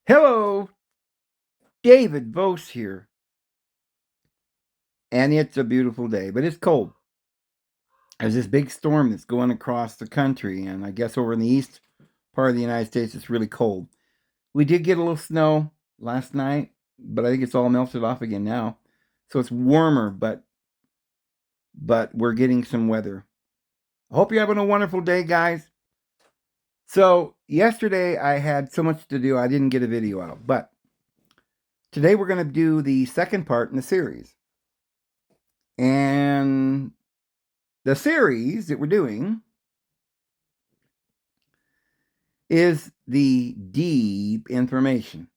Hello, David Vose here. And it's a beautiful day, but it's cold. There's this big storm that's going across the country, and I guess over in the east part of the United States, it's really cold. We did get a little snow last night, but I think it's all melted off again now. So it's warmer, but we're getting some weather. I hope you're having a wonderful day, guys. So yesterday I had so much to do, I didn't get a video out, but today we're going to do the second part in the series. And the series that we're doing is the deep information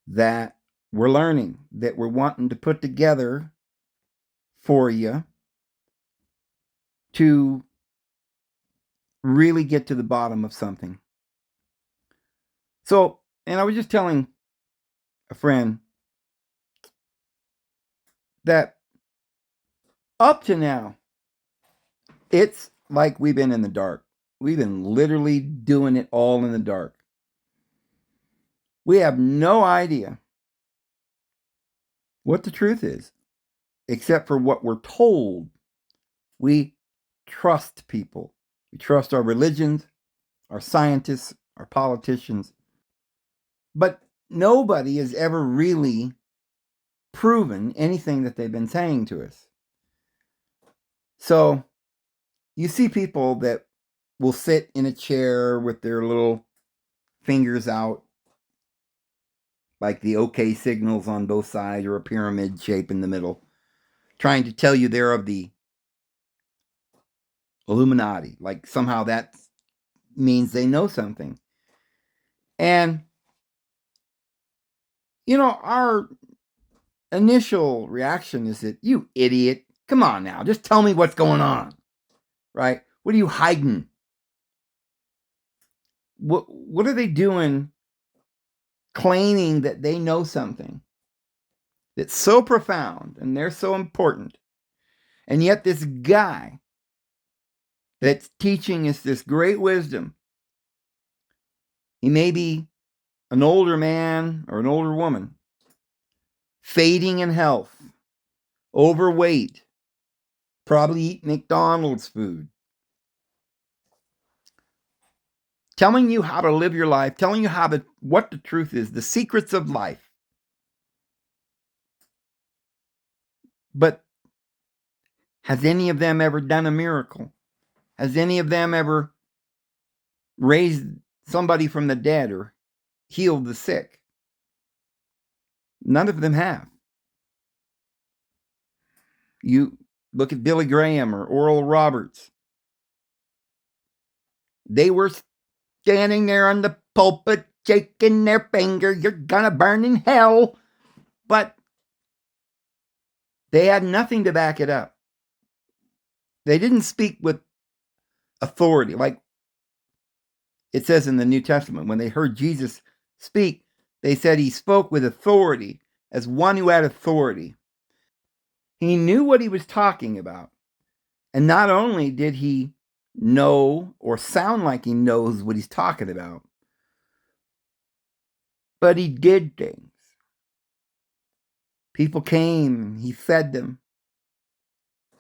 that we're learning, that we're wanting to put together for you to really get to the bottom of something. So, and I was just telling a friend that up to now, it's like we've been in the dark. We've been literally doing it all in the dark. We have no idea what the truth is, except for what we're told. We trust people. We trust our religions, our scientists, our politicians. But nobody has ever really proven anything that they've been saying to us. So you see people that will sit in a chair with their little fingers out, like the OK signals on both sides or a pyramid shape in the middle, trying to tell you they're of the Illuminati. Like somehow that means they know something. And, our initial reaction is that, you idiot, come on now, just tell me what's going on, right? What are you hiding? What are they doing claiming that they know something that's so profound and they're so important? And yet this guy that's teaching us this great wisdom, he may be an older man or an older woman, fading in health, overweight, probably eat McDonald's food, telling you how to live your life, telling you what the truth is, the secrets of life. But has any of them ever done a miracle? Has any of them ever raised somebody from the dead or healed the sick? None of them have. You look at Billy Graham or Oral Roberts. They were standing there on the pulpit, shaking their finger, you're gonna burn in hell. But they had nothing to back it up. They didn't speak with authority. Like it says in the New Testament, when they heard Jesus speak, they said he spoke with authority, as one who had authority. He knew what he was talking about. And not only did he know or sound like he knows what he's talking about, but he did things. People came, he fed them,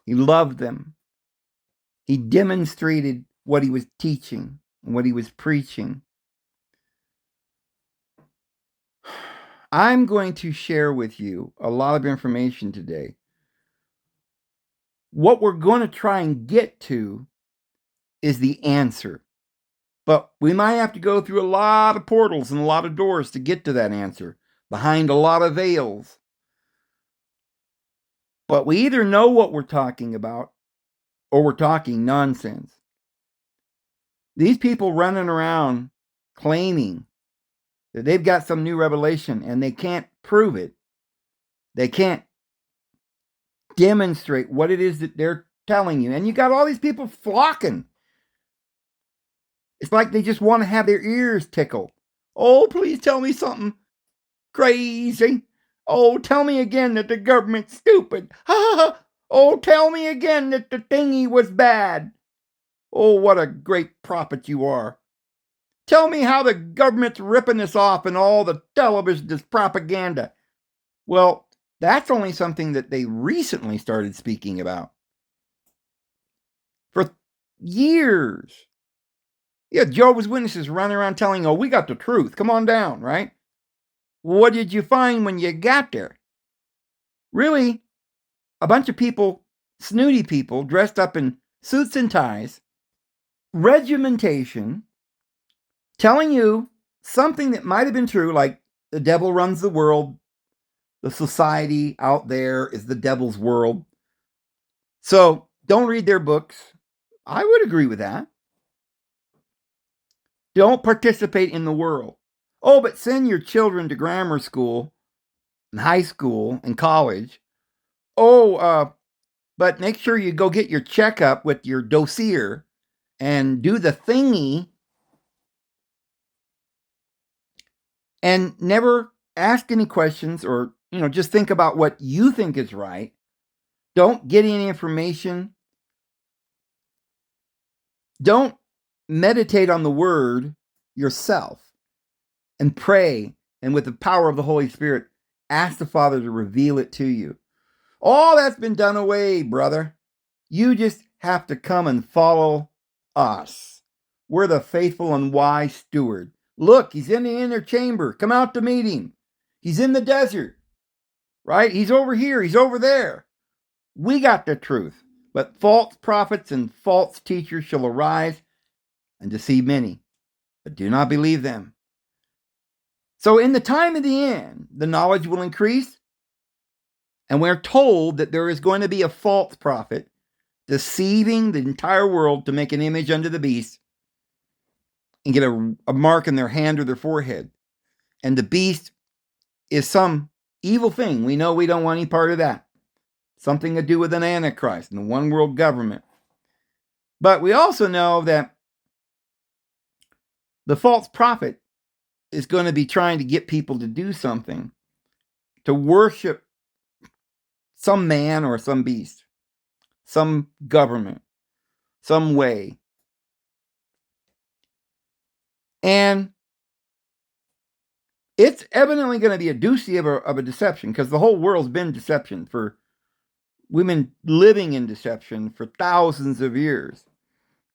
he loved them, he demonstrated what he was teaching and what he was preaching. I'm going to share with you a lot of information today. What we're going to try and get to is the answer. But we might have to go through a lot of portals and a lot of doors to get to that answer, behind a lot of veils. But we either know what we're talking about or we're talking nonsense. These people running around claiming that they've got some new revelation and they can't prove it. They can't demonstrate what it is that they're telling you. And you got all these people flocking. It's like they just want to have their ears tickled. Oh, please tell me something crazy. Oh, tell me again that the government's stupid. Oh, tell me again that the thingy was bad. Oh, what a great prophet you are. Tell me how the government's ripping this off and all the television is propaganda. Well, that's only something that they recently started speaking about. For years. Yeah, Jehovah's Witnesses running around telling, oh, we got the truth. Come on down, right? What did you find when you got there? Really, a bunch of people, snooty people, dressed up in suits and ties, regimentation, telling you something that might have been true, like the devil runs the world, the society out there is the devil's world. So don't read their books. I would agree with that. Don't participate in the world. Oh, but send your children to grammar school and high school and college. Oh, but make sure you go get your checkup with your dossier and do the thingy and never ask any questions, or, just think about what you think is right. Don't get any information. Don't meditate on the word yourself and pray, and with the power of the Holy Spirit, ask the Father to reveal it to you. All that's been done away, brother. You just have to come and follow us. We're the faithful and wise steward. Look, he's in the inner chamber. Come out to meet him. He's in the desert, right? He's over here. He's over there. We got the truth. But false prophets and false teachers shall arise and deceive many. But do not believe them. So in the time of the end, the knowledge will increase. And we're told that there is going to be a false prophet deceiving the entire world to make an image unto the beast and get a mark in their hand or their forehead. And the beast is some evil thing. We know we don't want any part of that. Something to do with an Antichrist and the one world government. But we also know that the false prophet is going to be trying to get people to do something, to worship some man or some beast, some government, some way. And it's evidently going to be a doozy of a deception, because the whole world's been deception. We've been living in deception for thousands of years.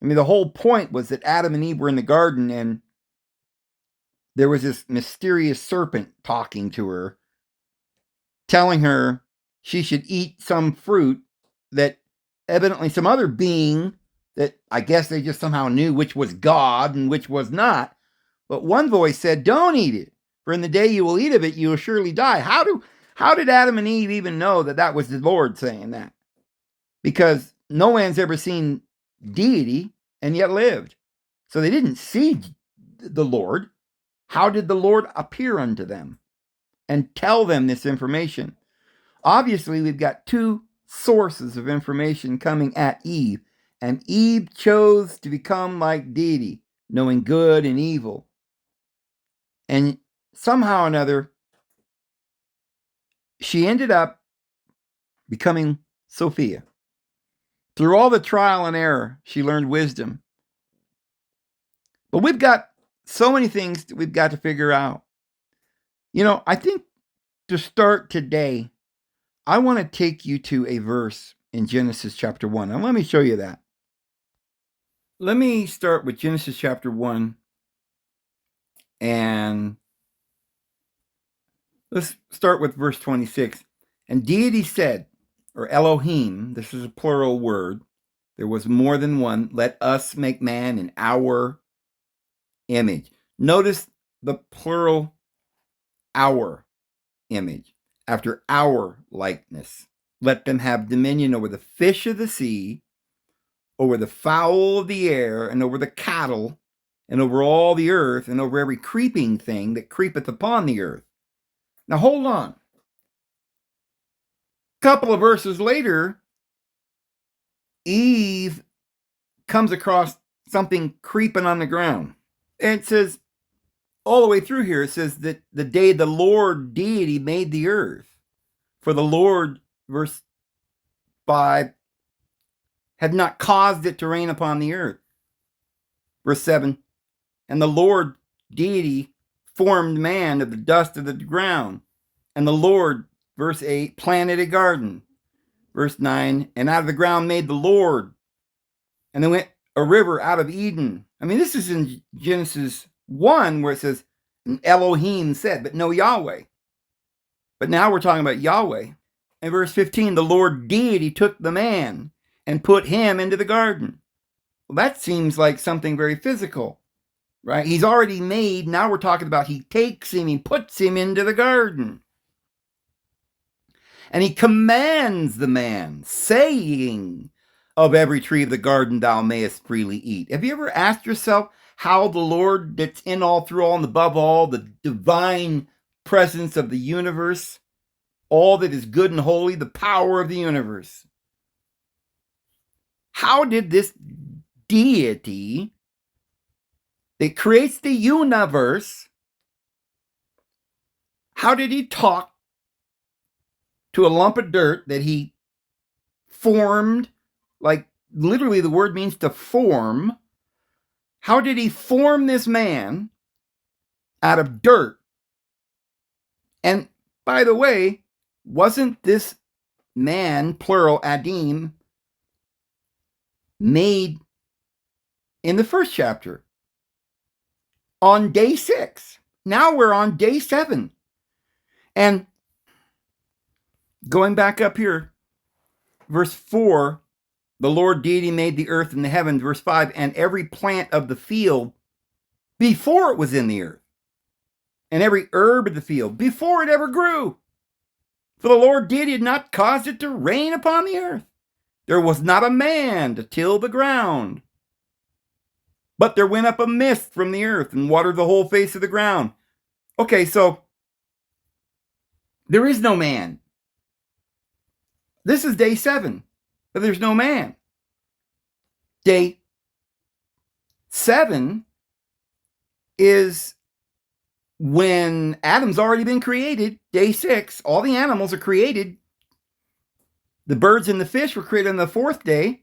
I mean, the whole point was that Adam and Eve were in the garden, and there was this mysterious serpent talking to her, telling her she should eat some fruit that evidently some other being that I guess they just somehow knew which was God and which was not. But one voice said, don't eat it, for in the day you will eat of it, you will surely die. How did Adam and Eve even know that that was the Lord saying that? Because no man's ever seen deity and yet lived. So they didn't see the Lord. How did the Lord appear unto them and tell them this information? Obviously, we've got two sources of information coming at Eve, and Eve chose to become like deity, knowing good and evil. And somehow or another, she ended up becoming Sophia. Through all the trial and error, she learned wisdom. But we've got so many things that we've got to figure out. I think to start today, I want to take you to a verse in Genesis chapter 1. And let me show you that. Let me start with Genesis chapter 1. And let's start with verse 26. And deity said, or Elohim, this is a plural word. There was more than one. Let us make man in our image. Notice the plural, our image, after our likeness. Let them have dominion over the fish of the sea, over the fowl of the air, and over the cattle, and over all the earth, and over every creeping thing that creepeth upon the earth. Now hold on. A couple of verses later, Eve comes across something creeping on the ground. And it says, all the way through here, it says that the day the Lord deity made the earth. For the Lord, verse 5, had not caused it to rain upon the earth. Verse 7, And the Lord deity formed man of the dust of the ground. And the Lord, verse 8, planted a garden. Verse 9, and out of the ground made the Lord. And there went a river out of Eden. I mean, this is in Genesis 1 where it says, Elohim said, but no Yahweh. But now we're talking about Yahweh. In verse 15, the Lord deity took the man and put him into the garden. Well, that seems like something very physical, right? He's already made. Now we're talking about he takes him, he puts him into the garden. And he commands the man, saying, of every tree of the garden thou mayest freely eat. Have you ever asked yourself how the Lord that's in all, through all, and above all, the divine presence of the universe, all that is good and holy, the power of the universe, how did this deity that creates the universe, how did he talk to a lump of dirt that he formed? Like, literally the word means to form. How did he form this man out of dirt? And by the way, wasn't this man, plural, Adim, made in the first chapter on day 6? Now we're on day 7. And going back up here, verse 4, the Lord deity made the earth and the heavens. Verse 5, and every plant of the field before it was in the earth, and every herb of the field before it ever grew. For the Lord deity had not caused it to rain upon the earth. There was not a man to till the ground. But there went up a mist from the earth and watered the whole face of the ground. Okay, so there is no man. This is day 7. But there's no man. Day 7 is when Adam's already been created. Day 6, all the animals are created. The birds and the fish were created on the 4th day.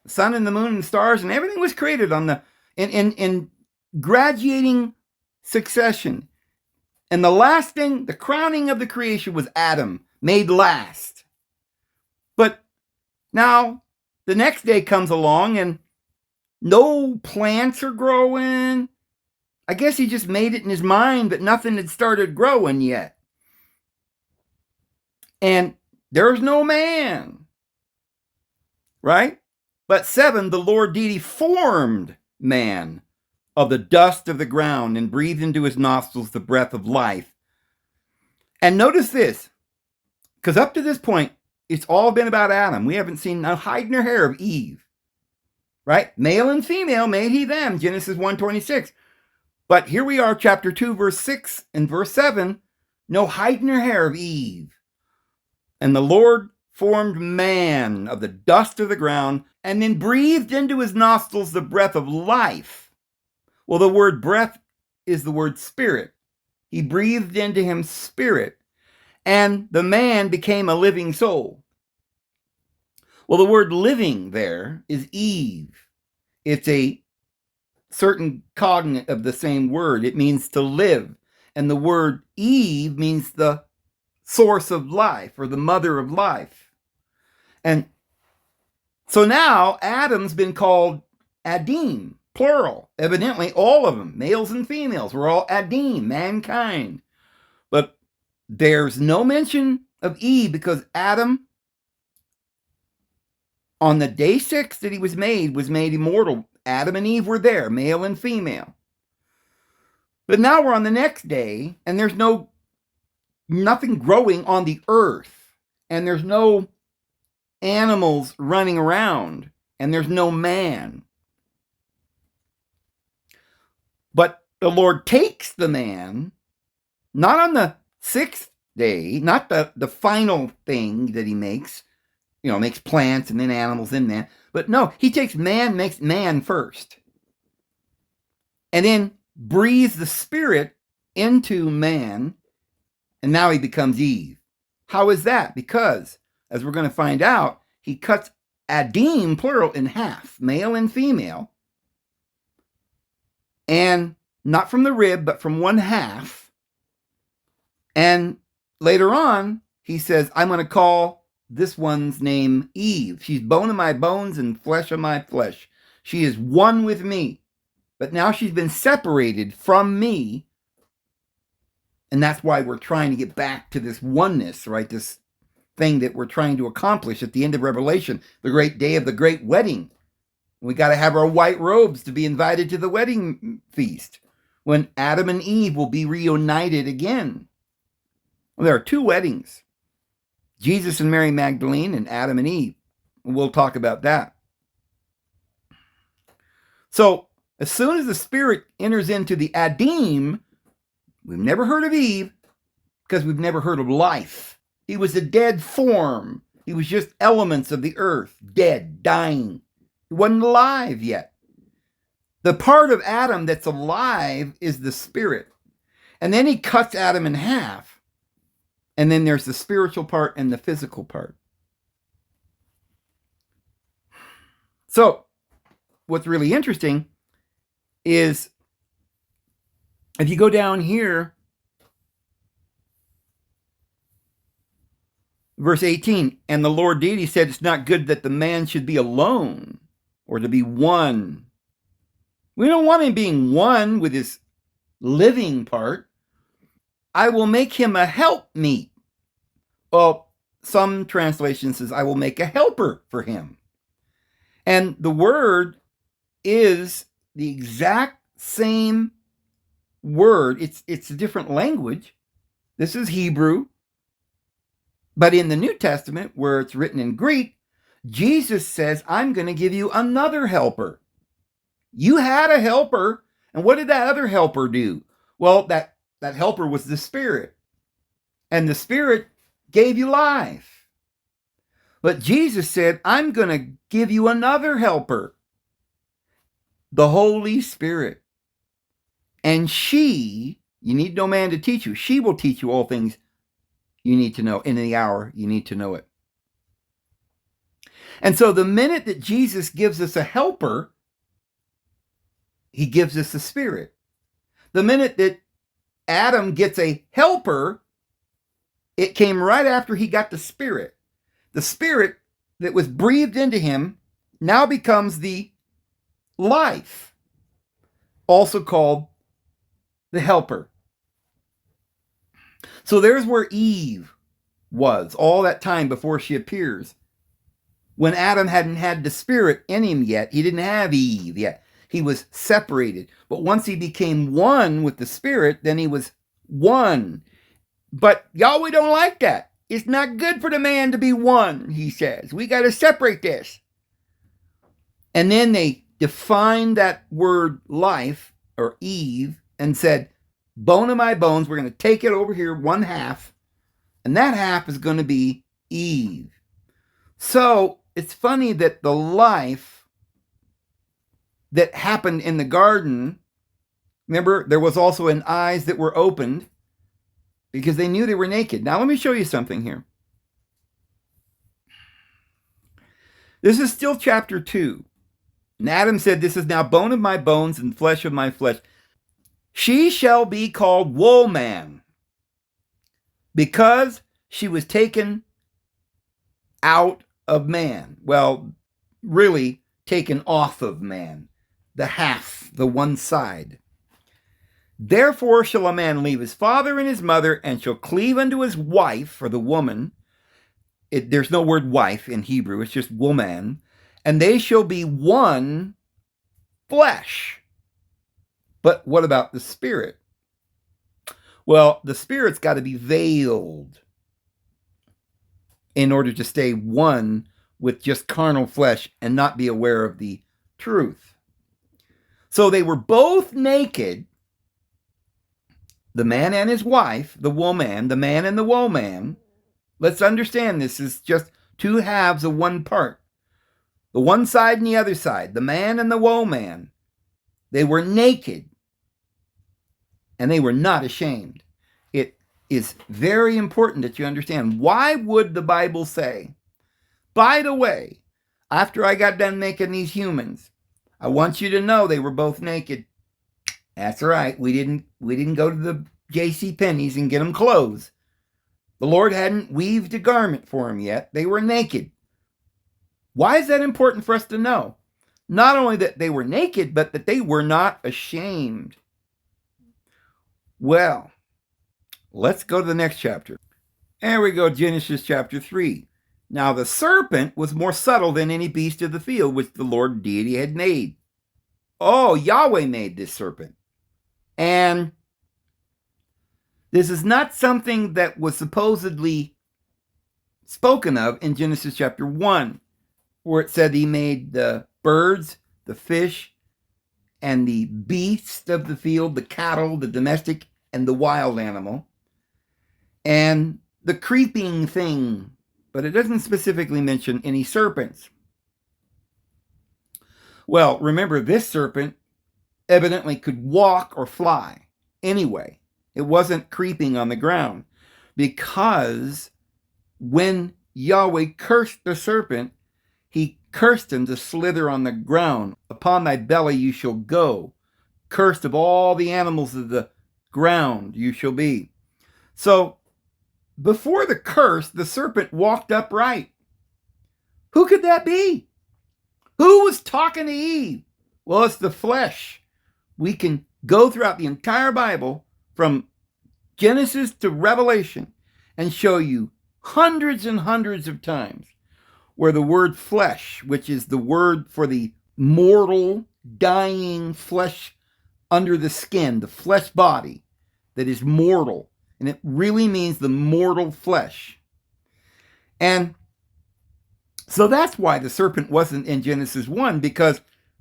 The sun and the moon and the stars and everything was created on the in graduating succession. And the last thing, the crowning of the creation, was Adam, made last. But now, the next day comes along and no plants are growing. I guess he just made it in his mind, but nothing had started growing yet. And there's no man, right? But 7, the Lord deity formed man of the dust of the ground and breathed into his nostrils the breath of life. And notice this, because up to this point, it's all been about Adam. We haven't seen no hide nor hair of Eve. Right? Male and female made he them. Genesis 1:26. But here we are, chapter 2, verse 6 and verse 7. No hide nor hair of Eve. And the Lord formed man of the dust of the ground and then breathed into his nostrils the breath of life. Well, the word breath is the word spirit. He breathed into him spirit. And the man became a living soul. Well, the word living there is Eve. It's a certain cognate of the same word. It means to live. And the word Eve means the source of life or the mother of life. And so now Adam's been called Adim, plural. Evidently, all of them, males and females, were all Adim, mankind. But there's no mention of Eve because Adam, on the day 6 that he was made immortal. Adam and Eve were there, male and female. But now we're on the next day, and there's nothing growing on the earth, and there's no animals running around, and there's no man. But the Lord takes the man, not on the 6th day, not the final thing that he makes, makes plants and then animals, then man. But no, he takes man, makes man first. And then breathes the spirit into man, and now he becomes Eve. How is that? Because, as we're going to find out, he cuts Adim, plural, in half, male and female. and not from the rib, but from one half. And later on, he says, I'm going to call this one's name Eve. She's bone of my bones and flesh of my flesh. She is one with me. But now she's been separated from me. And that's why we're trying to get back to this oneness, right? This thing that we're trying to accomplish at the end of Revelation, the great day of the great wedding. We got to have our white robes to be invited to the wedding feast when Adam and Eve will be reunited again. Well, there are two weddings, Jesus and Mary Magdalene and Adam and Eve. We'll talk about that. So as soon as the Spirit enters into the Adim, we've never heard of Eve because we've never heard of life. He was a dead form. He was just elements of the earth, dead, dying. He wasn't alive yet. The part of Adam that's alive is the Spirit. And then he cuts Adam in half. And then there's the spiritual part and the physical part. So what's really interesting is if you go down here, verse 18, and the Lord deity said, it's not good that the man should be alone or to be one. We don't want him being one with his living part. I will make him a helpmeet. Well, some translation says, I will make a helper for him. And the word is the exact same word. It's a different language. This is Hebrew. But in the New Testament, where it's written in Greek, Jesus says, I'm going to give you another helper. You had a helper, and what did that other helper do? Well, that helper was the Spirit. And the Spirit gave you life. But Jesus said, I'm going to give you another helper, the Holy Spirit. And you need no man to teach you. She will teach you all things you need to know. In the hour, you need to know it. And so the minute that Jesus gives us a helper, he gives us the Spirit. The minute that Adam gets a helper, it came right after he got the Spirit. The Spirit that was breathed into him now becomes the life, also called the helper. So there's where Eve was all that time before she appears. When Adam hadn't had the Spirit in him yet, he didn't have Eve yet. He was separated. But once he became one with the Spirit, then he was one. But Yahweh don't like that. It's not good for the man to be one, he says. We got to separate this. And then they defined that word life, or Eve, and said, bone of my bones, we're going to take it over here, one half, and that half is going to be Eve. So it's funny that the life that happened in the garden, remember, there was also an eyes that were opened because they knew they were naked. Now let me show you something here. This is still chapter 2. And Adam said, this is now bone of my bones and flesh of my flesh. She shall be called woman, because she was taken out of man. Well, really taken off of man. The half, the one side. Therefore shall a man leave his father and his mother, and shall cleave unto his wife, or the woman. There's no word wife in Hebrew, it's just woman. And they shall be one flesh. But what about the Spirit? Well, the Spirit's got to be veiled in order to stay one with just carnal flesh and not be aware of the truth. So they were both naked, the man and his wife, the woman, the man and the woman. Let's understand this is just two halves of one part. The one side and the other side, the man and the woman. They were naked, and they were not ashamed. It is very important that you understand. Why would the Bible say, by the way, after I got done making these humans, I want you to know they were both naked. That's right. We didn't go to the J.C. Penney's and get them clothes. The Lord hadn't weaved a garment for them yet. They were naked. Why is that important for us to know? Not only that they were naked, but that they were not ashamed. Well, let's go to the next chapter. There we go, Genesis chapter 3. Now the serpent was more subtle than any beast of the field which the Lord deity had made. Oh, Yahweh made this serpent. And this is not something that was supposedly spoken of in Genesis chapter 1, where it said he made the birds, the fish, and the beasts of the field, the cattle, the domestic, and the wild animal, and the creeping thing, but it doesn't specifically mention any serpents. Well, remember, this serpent evidently could walk or fly. Anyway, it wasn't creeping on the ground, because when Yahweh cursed the serpent, he cursed him to slither on the ground. Upon thy belly you shall go. Cursed of all the animals of the ground you shall be. So, before the curse, the serpent walked upright. Who could that be? Who was talking to Eve? Well, it's the flesh. We can go throughout the entire Bible from Genesis to Revelation and show you hundreds and hundreds of times where the word flesh, which is the word for the mortal, dying flesh under the skin, the flesh body that is mortal, and it really means the mortal flesh. And so that's why the serpent wasn't in Genesis 1, because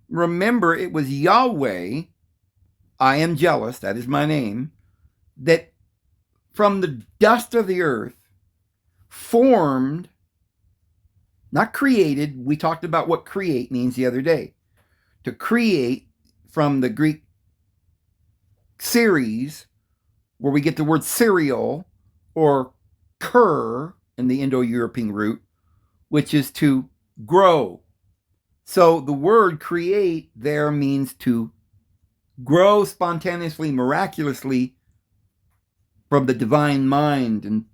remember, it was Yahweh, I am jealous, that is my name, that from the dust of the earth formed, not created. We talked about what create means the other day. To create, from the Greek series, where we get the word cereal, or cur in the Indo-European root, which is to grow. So the word create there means to grow spontaneously, miraculously from the divine mind. And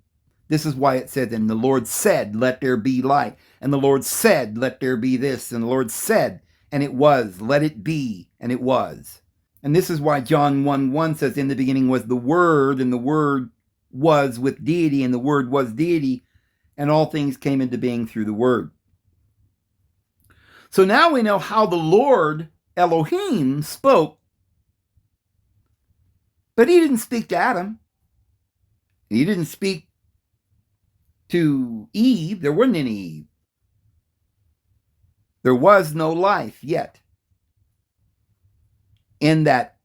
this is why it said, and the Lord said, let there be light. And the Lord said, let there be this. And the Lord said, and it was. Let it be, and it was. And this is why John 1:1 says, in the beginning was the Word, and the Word was with deity, and the Word was deity, and all things came into being through the Word. So now we know how the Lord Elohim spoke, but he didn't speak to Adam. He didn't speak to Eve. There wasn't any Eve. There was no life yet. In that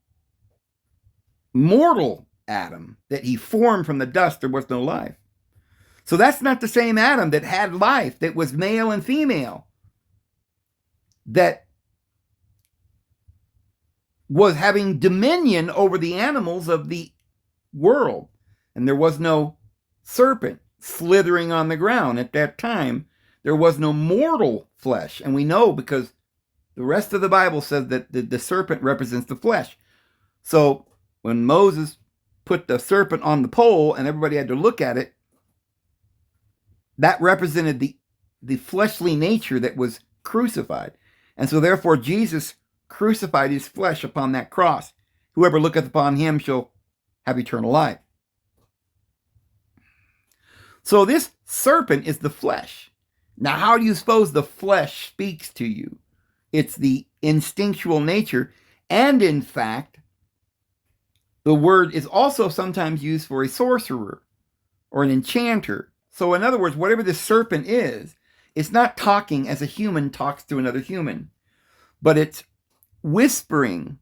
mortal Adam that he formed from the dust, there was no life. So that's not the same Adam that had life, that was male and female, that was having dominion over the animals of the world. And there was no serpent slithering on the ground at that time. There was no mortal flesh. And we know because the rest of the Bible says that the serpent represents the flesh. So when Moses put the serpent on the pole and everybody had to look at it, that represented the fleshly nature that was crucified. And so therefore Jesus crucified his flesh upon that cross. Whoever looketh upon him shall have eternal life. So this serpent is the flesh. Now, how do you suppose the flesh speaks to you? It's the instinctual nature. And in fact, the word is also sometimes used for a sorcerer or an enchanter. So in other words, whatever the serpent is, it's not talking as a human talks to another human, but it's whispering,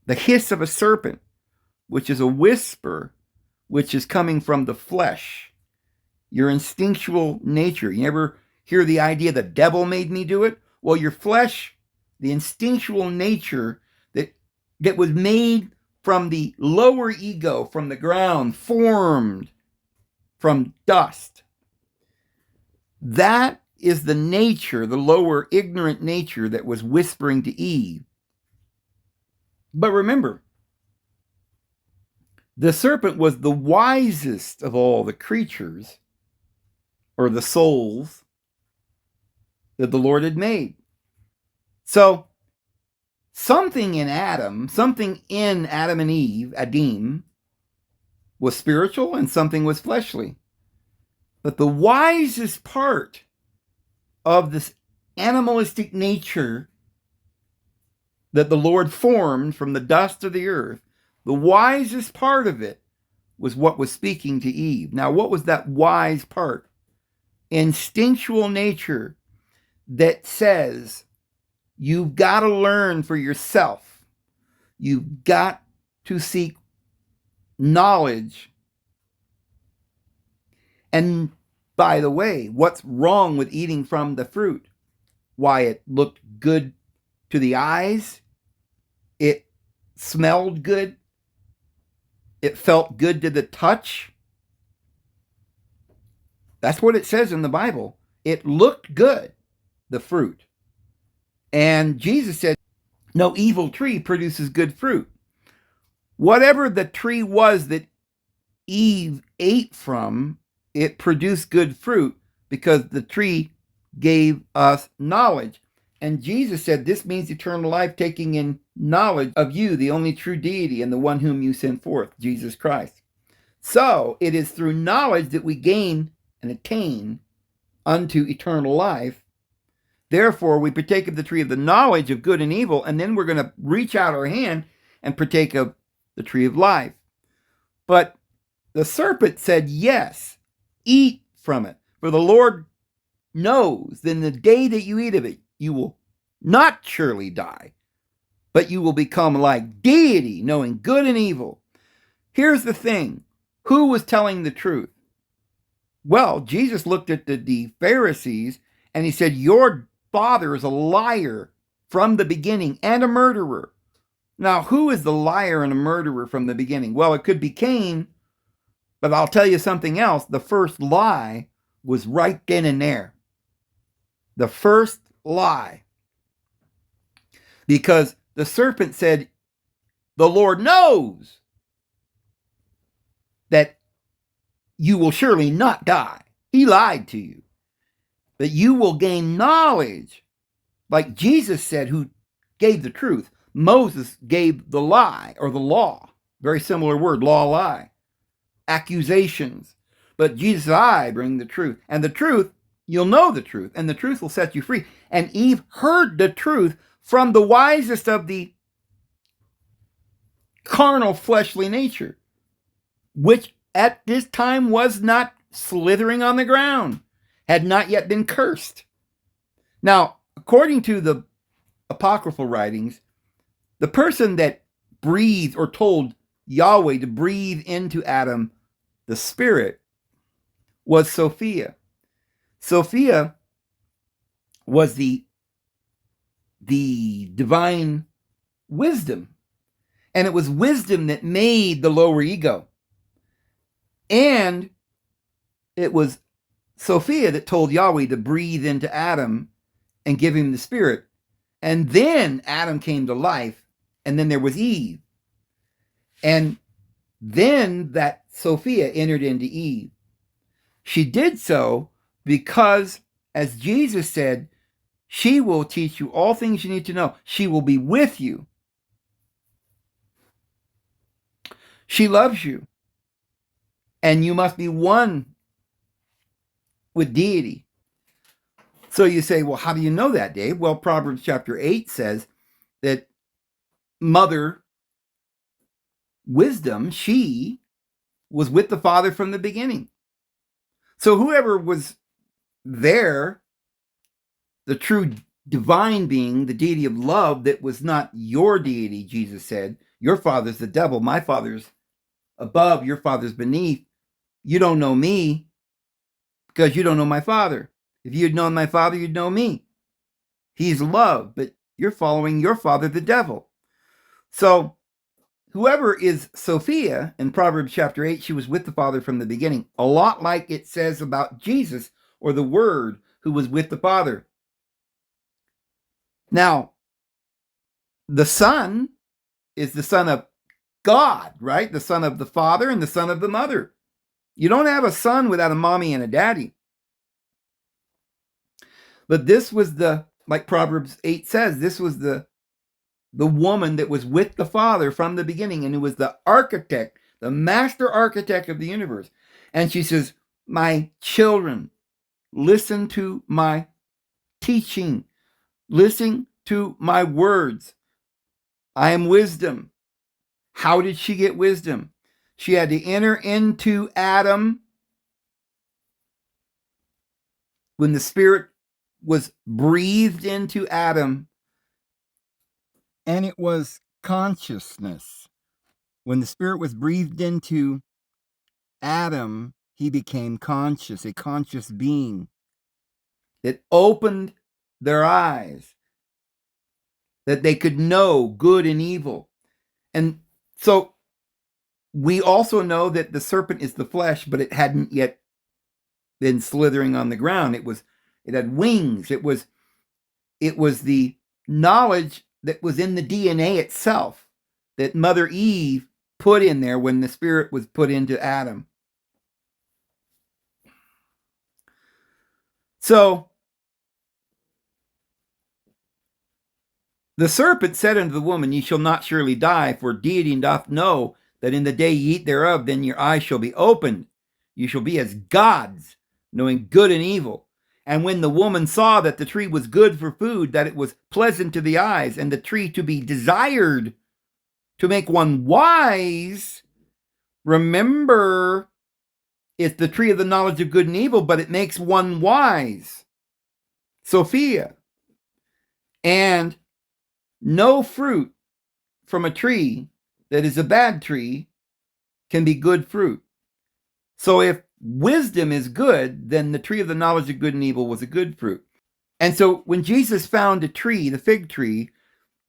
the hiss of a serpent, which is a whisper, which is coming from the flesh, your instinctual nature. You ever hear the idea the devil made me do it? Well, your flesh, the instinctual nature that was made from the lower ego, from the ground, formed from dust. That is the nature, the lower ignorant nature that was whispering to Eve. But remember, the serpent was the wisest of all the creatures, or the souls, that the Lord had made. So, something in Adam and Eve, Adim, was spiritual and something was fleshly. But the wisest part of this animalistic nature that the Lord formed from the dust of the earth, the wisest part of it was what was speaking to Eve. Now, what was that wise part? Instinctual nature that says, you've got to learn for yourself. You've got to seek knowledge. And by the way, what's wrong with eating from the fruit? Why, it looked good to the eyes. It smelled good. It felt good to the touch. That's what it says in the Bible. It looked good, the fruit. And Jesus said, no evil tree produces good fruit. Whatever the tree was that Eve ate from, it produced good fruit because the tree gave us knowledge. And Jesus said, this means eternal life, taking in knowledge of you, the only true deity, and the one whom you sent forth, Jesus Christ. So it is through knowledge that we gain and attain unto eternal life. Therefore, we partake of the tree of the knowledge of good and evil, and then we're going to reach out our hand and partake of the tree of life. But the serpent said, yes, eat from it. For the Lord knows that in the day that you eat of it, you will not surely die, but you will become like deity, knowing good and evil. Here's the thing. Who was telling the truth? Well, Jesus looked at the Pharisees and he said, your father is a liar from the beginning and a murderer. Now, who is the liar and a murderer from the beginning? Well, it could be Cain, but I'll tell you something else. The first lie was right then and there. The first lie. Because the serpent said, the Lord knows that you will surely not die. He lied to you. But you will gain knowledge. Like Jesus said, who gave the truth. Moses gave the lie or the law. Very similar word, law, lie. Accusations. But Jesus, I bring the truth. And the truth, you'll know the truth. And the truth will set you free. And Eve heard the truth from the wisest of the carnal fleshly nature, which at this time was not slithering on the ground, had not yet been cursed. Now, according to the apocryphal writings, the person that breathed or told Yahweh to breathe into Adam the spirit was Sophia. Sophia was the divine wisdom. And it was wisdom that made the lower ego. And it was Sophia that told Yahweh to breathe into Adam and give him the spirit. And then Adam came to life, and then there was Eve. And then that Sophia entered into Eve. She did so because, as Jesus said, she will teach you all things you need to know. She will be with you. She loves you. And you must be one with deity. So you say, well, how do you know that, Dave? Well, Proverbs chapter 8 says that mother wisdom, she was with the Father from the beginning. So whoever was there, the true divine being, the deity of love that was not your deity, Jesus said, your father's the devil, my father's above, your father's beneath. You don't know me because you don't know my Father. If you had known my Father, you'd know me. He's love, but you're following your father, the devil. So whoever is Sophia in Proverbs chapter 8, she was with the Father from the beginning, a lot like it says about Jesus or the Word who was with the Father. Now, the Son is the son of God, right? The son of the father and the son of the mother. You don't have a son without a mommy and a daddy. But this was like Proverbs 8 says, this was the woman that was with the Father from the beginning, and who was the architect, the master architect of the universe. And she says, my children, listen to my teaching. Listen to my words. I am wisdom. How did she get wisdom? She had to enter into Adam when the Spirit was breathed into Adam. And it was consciousness. When the Spirit was breathed into Adam, he became conscious, a conscious being. It opened their eyes that they could know good and evil. And so we also know that the serpent is the flesh, but it hadn't yet been slithering on the ground. It had wings. It was the knowledge that was in the DNA itself that Mother Eve put in there when the Spirit was put into Adam. So the serpent said unto the woman, ye shall not surely die, for deity doth know that in the day ye eat thereof, then your eyes shall be opened. You shall be as gods, knowing good and evil. And when the woman saw that the tree was good for food, that it was pleasant to the eyes, and the tree to be desired to make one wise, remember, it's the tree of the knowledge of good and evil, but it makes one wise. Sophia. And no fruit from a tree that is a bad tree can be good fruit. So if wisdom is good, then the tree of the knowledge of good and evil was a good fruit. And so when Jesus found a tree, the fig tree,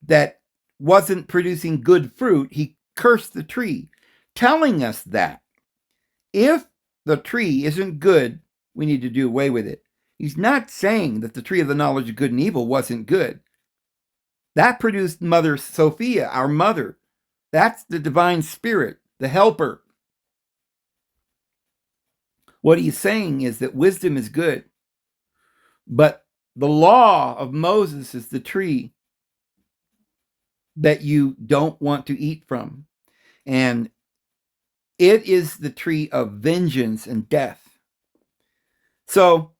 that wasn't producing good fruit, he cursed the tree, telling us that if the tree isn't good, we need to do away with it. He's not saying that the tree of the knowledge of good and evil wasn't good. That produced Mother Sophia, our mother. That's the divine spirit, the helper. What he's saying is that wisdom is good, but the law of Moses is the tree that you don't want to eat from. And it is the tree of vengeance and death. So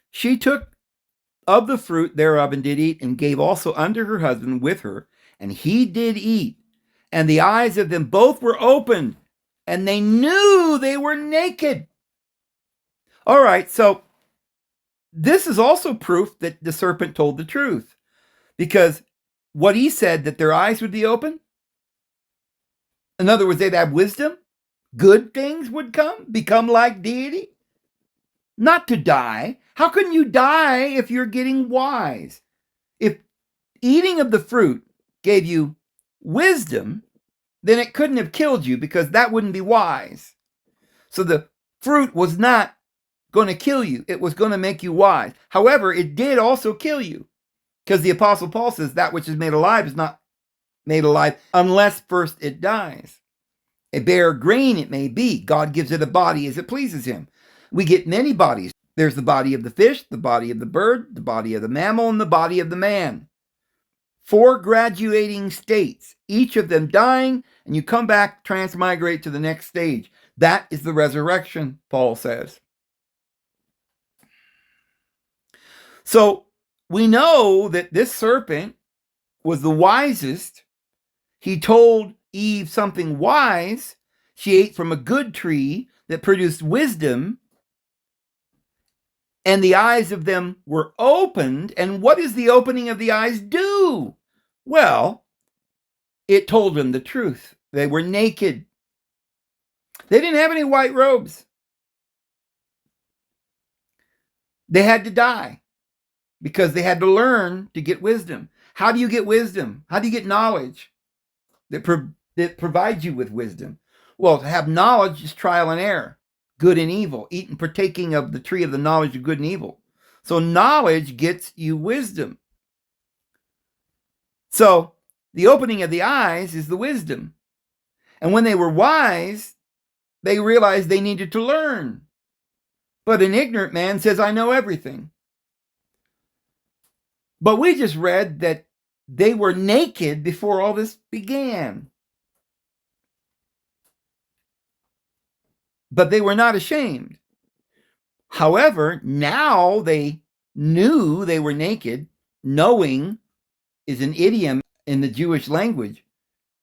she took of the fruit thereof and did eat, and gave also unto her husband with her, and he did eat. And the eyes of them both were opened, and they knew they were naked. All right, so this is also proof that the serpent told the truth, because what he said, that their eyes would be open, in other words, they'd have wisdom, good things would become like deity, not to die. How can you die if you're getting wise? If eating of the fruit gave you wisdom, then it couldn't have killed you, because that wouldn't be wise. So the fruit was not going to kill you. It was going to make you wise. However, it did also kill you, because the Apostle Paul says that which is made alive is not made alive unless first it dies. A bare grain it may be. God gives it a body as it pleases him. We get many bodies. There's the body of the fish, the body of the bird, the body of the mammal, and the body of the man. 4 graduating states, each of them dying, and you come back, transmigrate to the next stage. That is the resurrection, Paul says. So we know that this serpent was the wisest. He told Eve something wise. She ate from a good tree that produced wisdom, and the eyes of them were opened. And what does the opening of the eyes do? Well, it told them the truth. They were naked. They didn't have any white robes. They had to die because they had to learn to get wisdom. How do you get wisdom? How do you get knowledge that provides you with wisdom? Well, to have knowledge is trial and error, good and evil, eating, partaking of the tree of the knowledge of good and evil. So knowledge gets you wisdom. So The opening of the eyes is the wisdom. And when they were wise, they realized they needed to learn. But an ignorant man says, I know everything. But we just read that they were naked before all this began. But they were not ashamed. However, now they knew they were naked. Knowing is an idiom in the Jewish language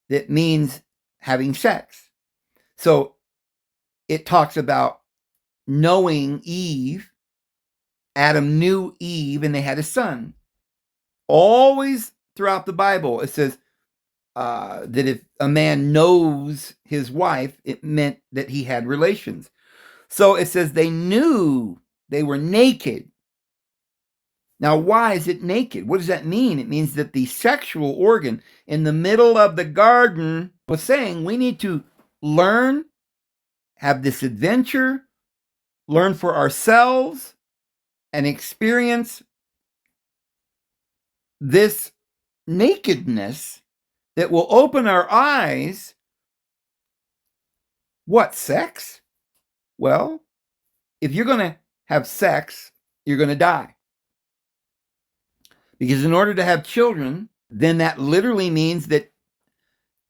that means having sex. So it talks about knowing Eve. Adam knew Eve and they had a son. Always throughout the Bible, it says that if a man knows his wife, it meant that he had relations. So it says they knew they were naked. Now, why is it naked? What does that mean? It means that the sexual organ in the middle of the garden was saying we need to learn, have this adventure, learn for ourselves, and experience this nakedness that will open our eyes. What, sex? Well, if you're going to have sex, you're going to die. Because in order to have children, then that literally means that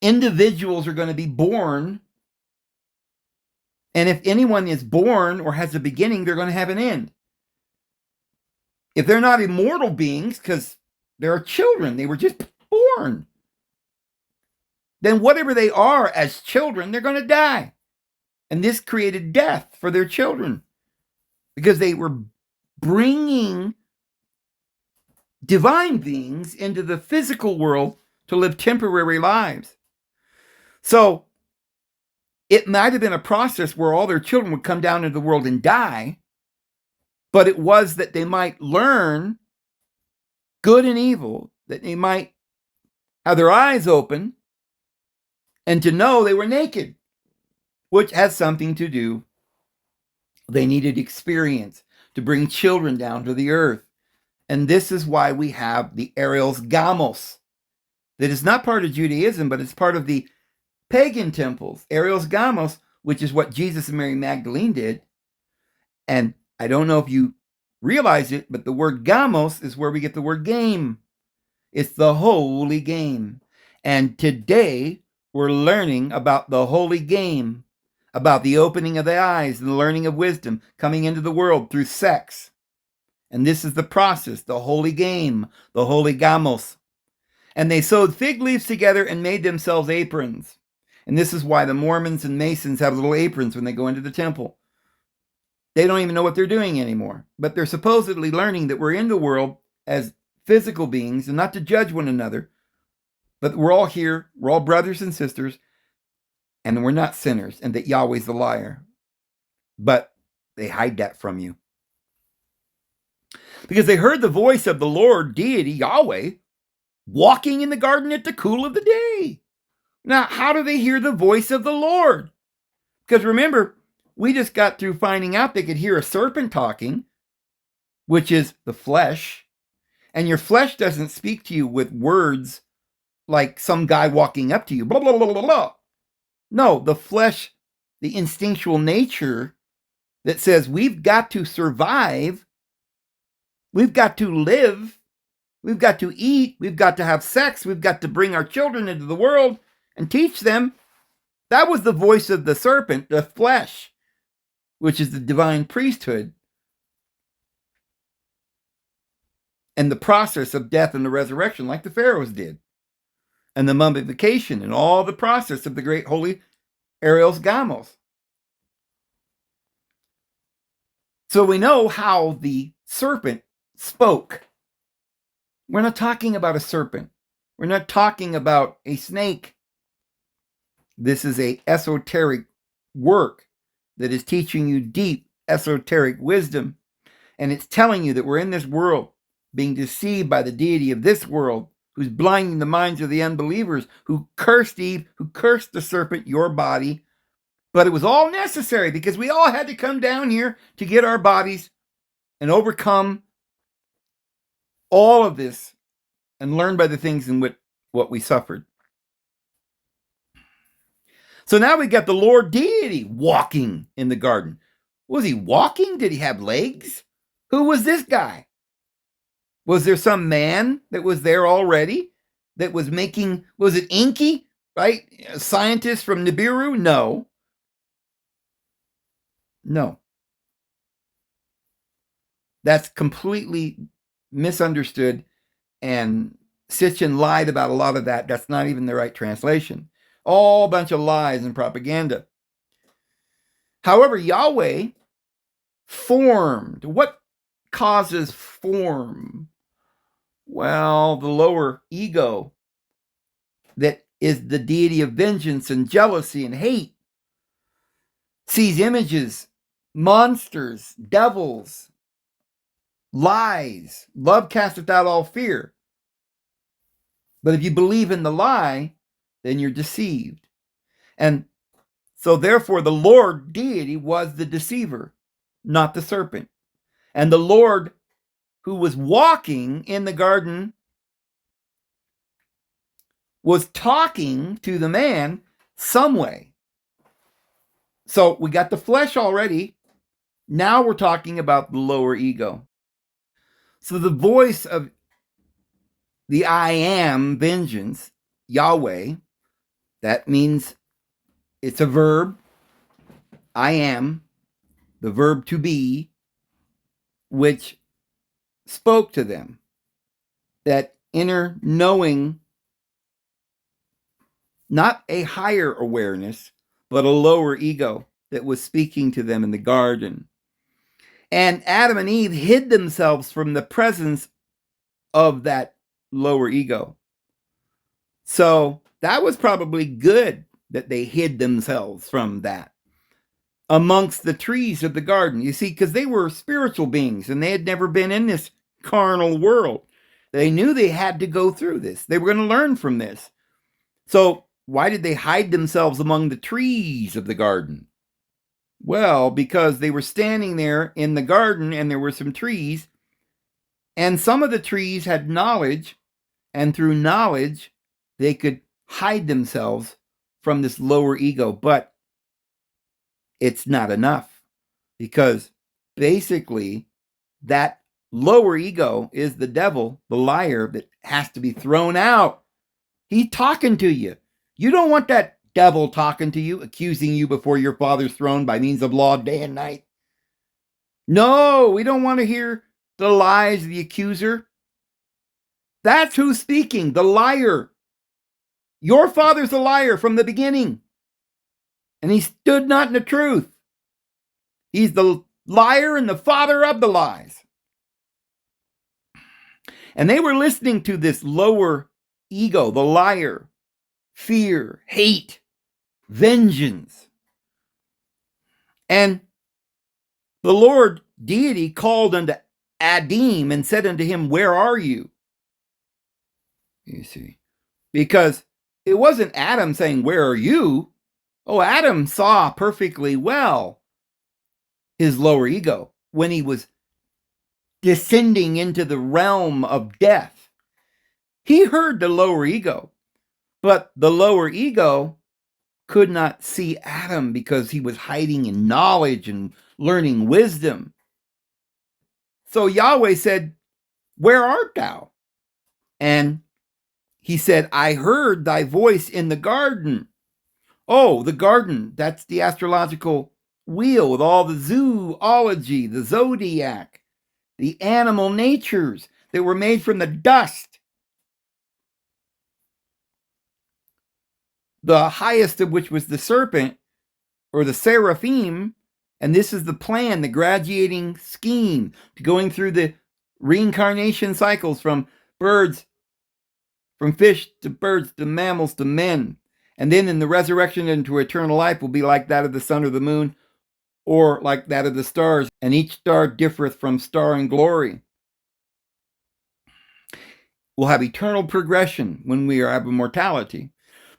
individuals are going to be born. And if anyone is born or has a beginning, they're going to have an end. If they're not immortal beings, because they're children, they were just born, then whatever they are as children, they're going to die. And this created death for their children because they were bringing divine beings into the physical world to live temporary lives. So it might have been a process where all their children would come down into the world and die, but it was that they might learn good and evil, that they might have their eyes open and to know they were naked, which has something to do. They needed experience to bring children down to the earth. And this is why we have the Ariel's Gamos. That is not part of Judaism, but it's part of the pagan temples. Ariel's Gamos, which is what Jesus and Mary Magdalene did. And I don't know if you realize it, but the word Gamos is where we get the word game. It's the holy game. And today we're learning about the holy game, about the opening of the eyes and the learning of wisdom coming into the world through sex. And this is the process, the holy game, the holy gamos. And they sewed fig leaves together and made themselves aprons. And this is why the Mormons and Masons have little aprons when they go into the temple. They don't even know what they're doing anymore. But they're supposedly learning that we're in the world as physical beings and not to judge one another. But we're all here, we're all brothers and sisters, and we're not sinners, and that Yahweh's the liar. But they hide that from you. Because they heard the voice of the Lord, deity, Yahweh, walking in the garden at the cool of the day. Now, how do they hear the voice of the Lord? Because remember, we just got through finding out they could hear a serpent talking, which is the flesh. And your flesh doesn't speak to you with words like some guy walking up to you, blah, blah, blah, blah, blah. No, the flesh, the instinctual nature that says we've got to survive, we've got to live, we've got to eat, we've got to have sex, we've got to bring our children into the world and teach them. That was the voice of the serpent, the flesh, which is the divine priesthood. And the process of death and the resurrection, like the pharaohs did. And the mummification and all the process of the great holy Ariel's Gamos. So we know how the serpent spoke. We're not talking about a serpent. We're not talking about a snake. This is an esoteric work that is teaching you deep esoteric wisdom. And it's telling you that we're in this world being deceived by the deity of this world, who's blinding the minds of the unbelievers, who cursed Eve, who cursed the serpent, your body. But it was all necessary because we all had to come down here to get our bodies and overcome all of this and learn by the things in which what we suffered. So now we got the Lord deity walking in the garden. Was he walking? Did he have legs? Who was this guy? Was there some man that was there already that was making, was it Enki, right? A scientist from Nibiru? No. No. That's completely misunderstood, and Sitchin lied about a lot of that. That's not even the right translation. All a bunch of lies and propaganda. However, Yahweh formed. What causes form? Well, the lower ego that is the deity of vengeance and jealousy and hate sees images, monsters, devils, lies. Love casteth out all fear. But if you believe in the lie, then you're deceived. And so therefore the Lord deity was the deceiver, not the serpent. And the Lord who was walking in the garden was talking to the man some way. So we got the flesh already. Now we're talking about the lower ego. So the voice of the I am vengeance, Yahweh, that means it's a verb. I am, the verb to be, which spoke to them. That inner knowing, not a higher awareness, but a lower ego that was speaking to them in the garden. And Adam and Eve hid themselves from the presence of that lower ego. So that was probably good that they hid themselves from that amongst the trees of the garden. You see, because they were spiritual beings and they had never been in this carnal world. They knew they had to go through this. They were going to learn from this. So why did they hide themselves among the trees of the garden? Well, because they were standing there in the garden and there were some trees, and some of the trees had knowledge, and through knowledge, they could hide themselves from this lower ego. But it's not enough, because basically that lower ego is the devil, the liar, that has to be thrown out. He's talking to you. You don't want that devil talking to you, accusing you before your Father's throne by means of law day and night. No, we don't want to hear the lies of the accuser. That's who's speaking, the liar. Your father's a liar from the beginning, and he stood not in the truth. He's the liar and the father of the lies. And they were listening to this lower ego, the liar, fear, hate, vengeance. And the Lord deity called unto Adam and said unto him, where are you? You see, because it wasn't Adam saying, where are you? Oh, Adam saw perfectly well his lower ego when he was descending into the realm of death. He heard the lower ego, but the lower ego could not see Adam because he was hiding in knowledge and learning wisdom. So Yahweh said, where art thou? And he said, I heard thy voice in the garden. Oh, the garden, that's the astrological wheel with all the zoology, the zodiac, the animal natures that were made from the dust. The highest of which was the serpent, or the seraphim, and this is the plan, the graduating scheme, to going through the reincarnation cycles from birds, from fish to birds to mammals to men. And then in the resurrection into eternal life will be like that of the sun or the moon, or like that of the stars, and each star differeth from star in glory. We'll have eternal progression when we have immortality.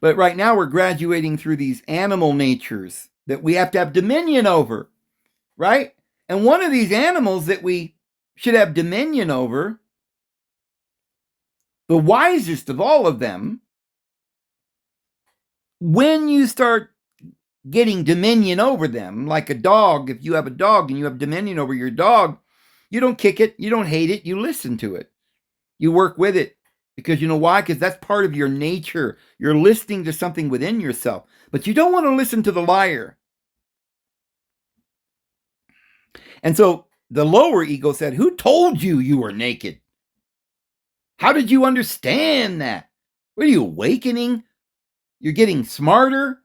But right now we're graduating through these animal natures that we have to have dominion over, right? And one of these animals that we should have dominion over, the wisest of all of them, when you start getting dominion over them, like a dog, if you have a dog and you have dominion over your dog, you don't kick it, you don't hate it, you listen to it. You work with it. Because you know why? Because that's part of your nature. You're listening to something within yourself. But you don't want to listen to the liar. And so the lower ego said, who told you you were naked? How did you understand that? What are you awakening? You're getting smarter?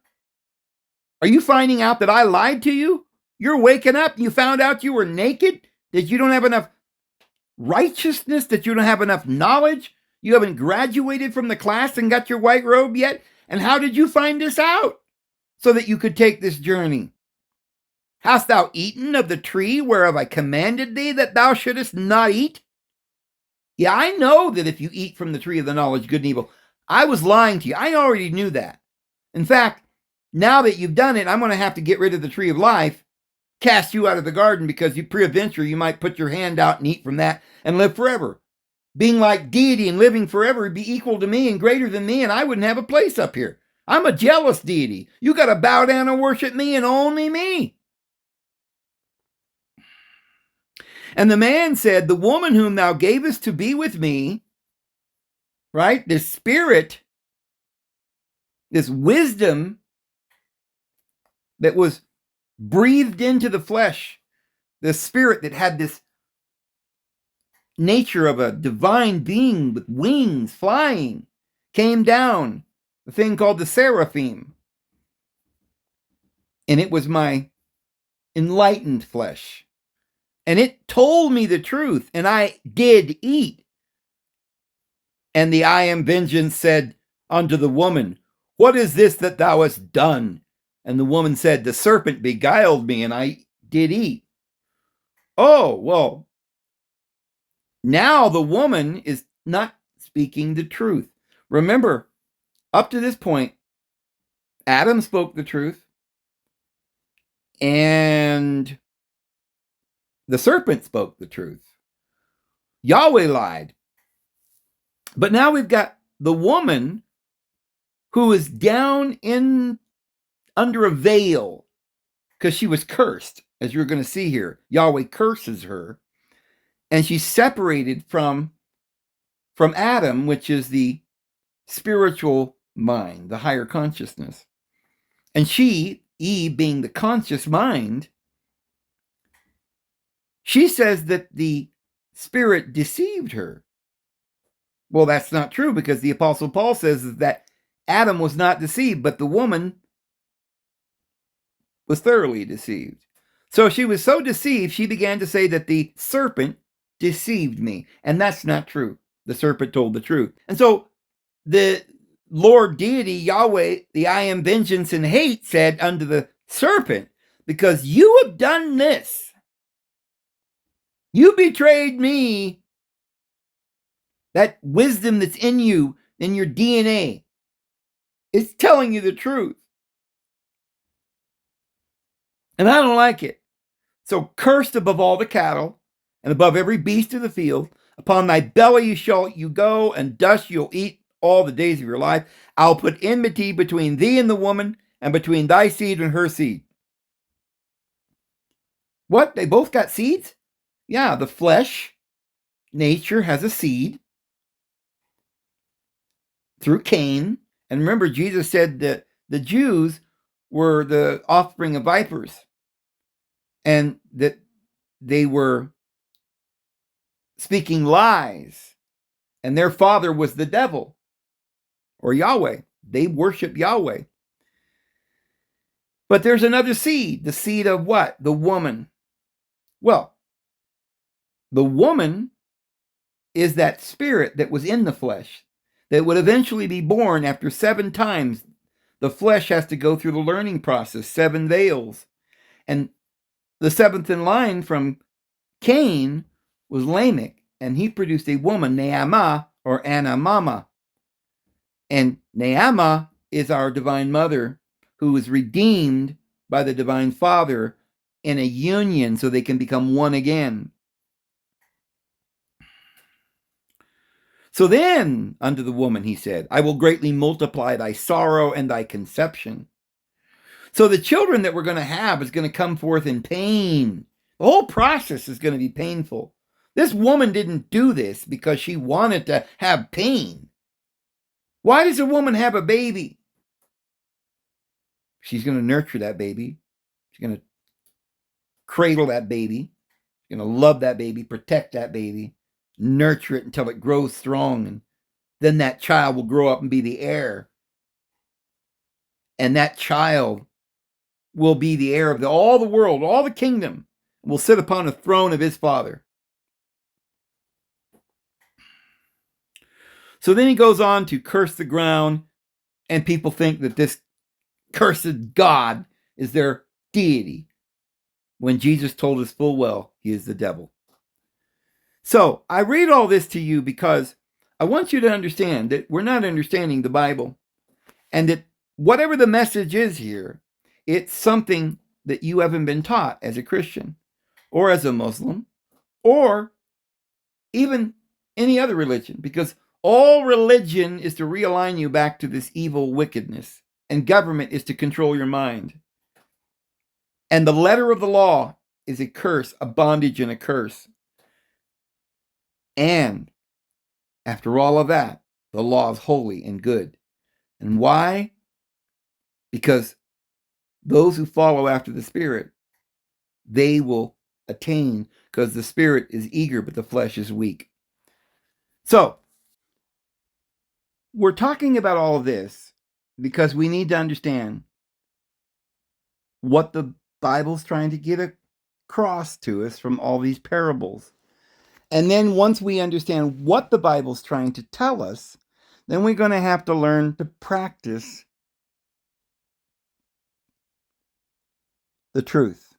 Are you finding out that I lied to you? You're waking up and you found out you were naked? That you don't have enough righteousness? That you don't have enough knowledge? You haven't graduated from the class and got your white robe yet? And how did you find this out? So that you could take this journey. Hast thou eaten of the tree whereof I commanded thee that thou shouldest not eat? Yeah, I know that if you eat from the tree of the knowledge of good and evil, I was lying to you. I already knew that. In fact, now that you've done it, I'm going to have to get rid of the tree of life, cast you out of the garden, because you peradventure you might put your hand out and eat from that and live forever. Being like deity and living forever would be equal to me and greater than me, and I wouldn't have a place up here. I'm a jealous deity. You got to bow down and worship me and only me. And the man said, the woman whom thou gavest to be with me, right? This spirit, this wisdom that was breathed into the flesh, the spirit that had this nature of a divine being with wings flying, came down, the thing called the seraphim. And it was my enlightened flesh. And it told me the truth, and I did eat. And the I am vengeance said unto the woman, what is this that thou hast done? And the woman said, the serpent beguiled me, and I did eat. Oh, well, now the woman is not speaking the truth. Remember, up to this point, Adam spoke the truth, and the serpent spoke the truth. Yahweh lied. But now we've got the woman who is down in under a veil because she was cursed, as you're going to see here. Yahweh curses her, and she's separated from Adam, which is the spiritual mind, the higher consciousness. And she, Eve, being the conscious mind, she says that the spirit deceived her. Well, that's not true, because the Apostle Paul says that Adam was not deceived, but the woman was thoroughly deceived. So she was so deceived, she began to say that the serpent deceived me. And that's not true. The serpent told the truth. And so the Lord deity, Yahweh, the I am vengeance and hate, said unto the serpent, because you have done this, you betrayed me, that wisdom that's in you, in your DNA, is telling you the truth. And I don't like it. So cursed above all the cattle, and above every beast of the field, upon thy belly shall you go, and dust you'll eat all the days of your life. I'll put enmity between thee and the woman, and between thy seed and her seed. What? They both got seeds? Yeah, the flesh nature has a seed through Cain. And remember, Jesus said that the Jews were the offspring of vipers, and that they were speaking lies, and their father was the devil, or Yahweh. They worship Yahweh. But there's another seed, the seed of what? The woman. Well, the woman is that spirit that was in the flesh that would eventually be born after 7 times. The flesh has to go through the learning process, 7 veils. And the 7th in line from Cain was Lamech, and he produced a woman, Naamah, or Anamama. And Naamah is our divine mother, who is redeemed by the divine Father in a union so they can become one again. So then unto the woman he said, I will greatly multiply thy sorrow and thy conception. So the children that we're going to have is going to come forth in pain. The whole process is going to be painful. This woman didn't do this because she wanted to have pain. Why does a woman have a baby? She's going to nurture that baby. She's going to cradle that baby. She's going to love that baby, protect that baby, nurture it until it grows strong. And then that child will grow up and be the heir. And that child will be the heir of all the world, all the kingdom, and will sit upon the throne of his father. So then he goes on to curse the ground, and people think that this cursed God is their deity, when Jesus told us full well he is the devil. So I read all this to you because I want you to understand that we're not understanding the Bible, and that whatever the message is here, it's something that you haven't been taught as a Christian or as a Muslim or even any other religion, because all religion is to realign you back to this evil wickedness, and government is to control your mind. And the letter of the law is a curse, a bondage, and a curse. And after all of that, the law is holy and good. And why? Because those who follow after the Spirit, they will attain, because the Spirit is eager, but the flesh is weak. So, we're talking about all of this because we need to understand what the Bible's trying to get across to us from all these parables. And then once we understand what the Bible's trying to tell us, then we're going to have to learn to practice the truth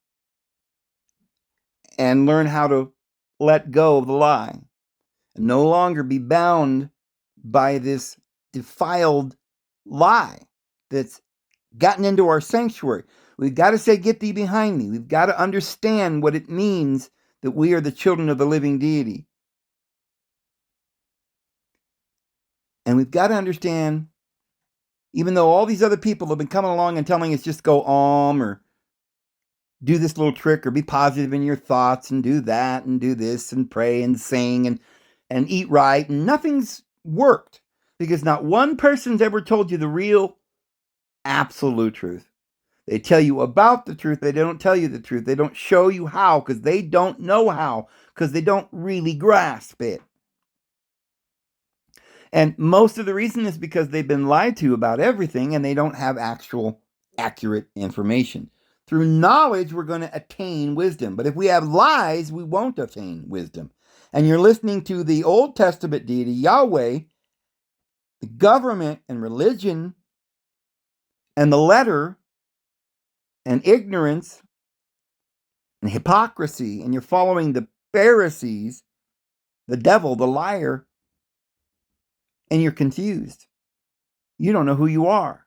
and learn how to let go of the lie and no longer be bound by this defiled lie that's gotten into our sanctuary. We've got to say, get thee behind me. We've got to understand what it means that we are the children of the living deity. And we've got to understand, even though all these other people have been coming along and telling us just go or do this little trick or be positive in your thoughts and do that and do this and pray and sing and eat right, and nothing's worked because not one person's ever told you the real absolute truth. They tell you about the truth. They don't tell you the truth. They don't show you how because they don't know how, because they don't really grasp it. And most of the reason is because they've been lied to about everything and they don't have actual accurate information. Through knowledge, we're going to attain wisdom. But if we have lies, we won't attain wisdom. And you're listening to the Old Testament deity, Yahweh, the government and religion and the letter and ignorance and hypocrisy, and you're following the Pharisees, the devil, the liar, and you're confused. You don't know who you are.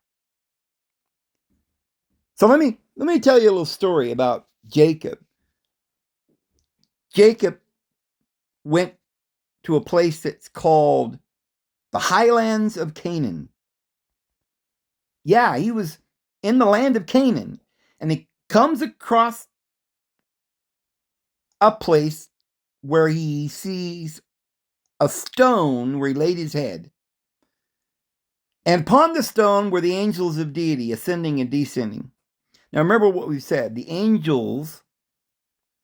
So let me tell you a little story about Jacob. Jacob went to a place that's called the highlands of Canaan. Yeah, he was in the land of Canaan, and he comes across a place where he sees a stone where he laid his head. And upon the stone were the angels of deity ascending and descending. Now remember what we've said. The angels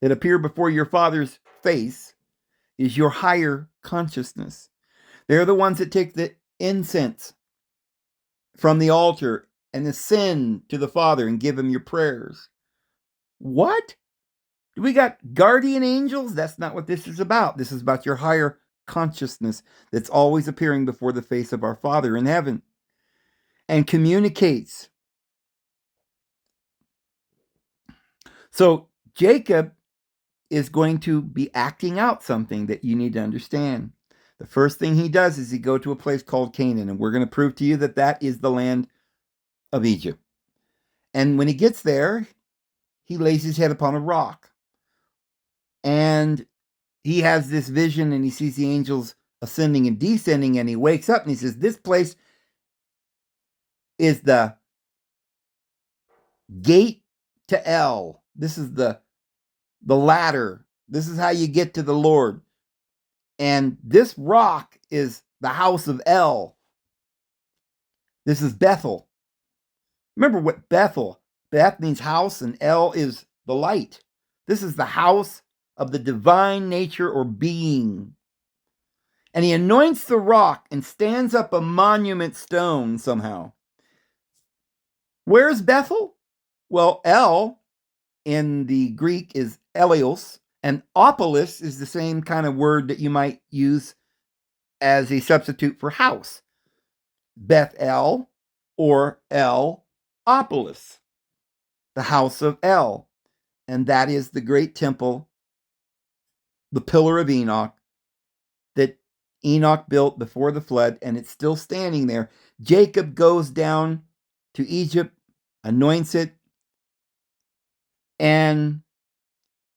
that appear before your Father's face is your higher consciousness. They're the ones that take the incense from the altar and ascend to the Father and give him your prayers. What? We got guardian angels? That's not what this is about. This is about your higher consciousness that's always appearing before the face of our Father in heaven and communicates. So Jacob is going to be acting out something that you need to understand. The first thing he does is he go to a place called Canaan, and we're going to prove to you that that is the land of Egypt. And when he gets there, he lays his head upon a rock. And he has this vision, and he sees the angels ascending and descending, and he wakes up and he says, this place is the gate to El. This is the ladder. This is how you get to the Lord. And this rock is the house of El. This is Bethel. Remember what Bethel, Beth means house, and El is the light. This is the house of the divine nature or being. And he anoints the rock and stands up a monument stone somehow. Where's Bethel? Well, El in the Greek is Elios, and Opolis is the same kind of word that you might use as a substitute for house. Beth El or El Opolis, the house of El. And that is the great temple, the pillar of Enoch, that Enoch built before the flood, and it's still standing there. Jacob goes down to Egypt, anoints it, and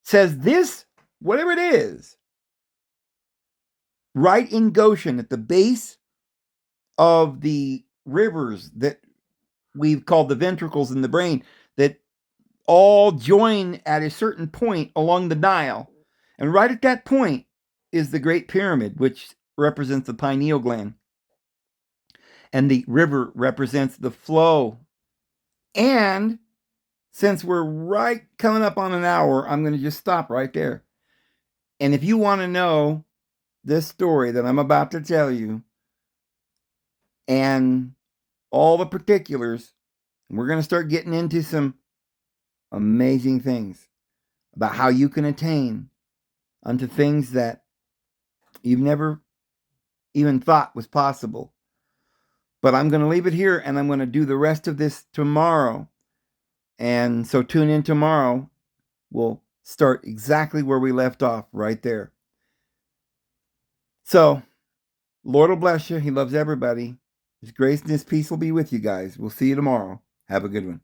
says this, whatever it is, right in Goshen at the base of the rivers that we've called the ventricles in the brain, that all join at a certain point along the Nile. And right at that point is the Great Pyramid, which represents the pineal gland. And the river represents the flow. And since we're right coming up on an hour, I'm going to just stop right there. And if you want to know this story that I'm about to tell you and all the particulars, we're going to start getting into some amazing things about how you can attain unto things that you've never even thought was possible. But I'm going to leave it here, and I'm going to do the rest of this tomorrow. And so tune in tomorrow. We'll start exactly where we left off, right there. So, Lord will bless you. He loves everybody. His grace and his peace will be with you guys. We'll see you tomorrow. Have a good one.